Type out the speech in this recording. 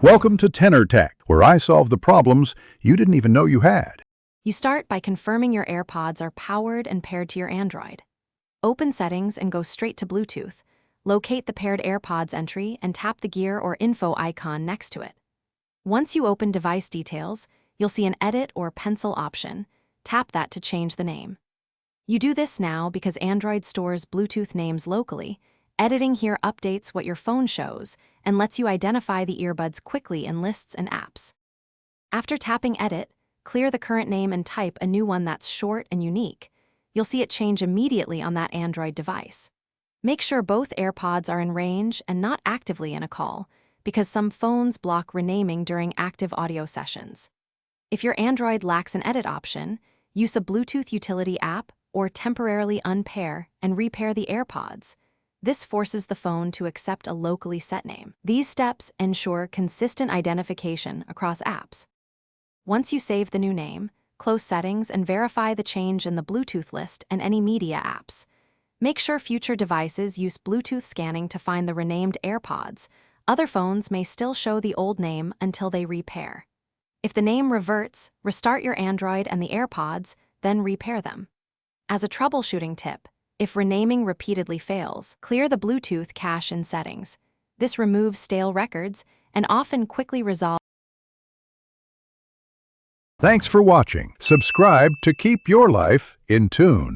Welcome to Tenor Tech, where I solve the problems you didn't even know you had. You start by confirming your AirPods are powered and paired to your Android. Open Settings and go straight to Bluetooth. Locate the paired AirPods entry and tap the gear or info icon next to it. Once you open Device Details, you'll see an Edit or Pencil option. Tap that to change the name. You do this now because Android stores Bluetooth names locally. Editing here updates what your phone shows and lets you identify the earbuds quickly in lists and apps. After tapping Edit, clear the current name and type a new one that's short and unique. You'll see it change immediately on that Android device. Make sure both AirPods are in range and not actively in a call, because some phones block renaming during active audio sessions. If your Android lacks an edit option, use a Bluetooth utility app or temporarily unpair and repair the AirPods. This forces the phone to accept a locally set name. These steps ensure consistent identification across apps. Once you save the new name, close Settings and verify the change in the Bluetooth list and any media apps. Make sure future devices use Bluetooth scanning to find the renamed AirPods. Other phones may still show the old name until they repair. If the name reverts, restart your Android and the AirPods, then repair them. As a troubleshooting tip, if renaming repeatedly fails, clear the Bluetooth cache in Settings. This removes stale records and often quickly resolves. Thanks for watching. Subscribe to keep your life in tune.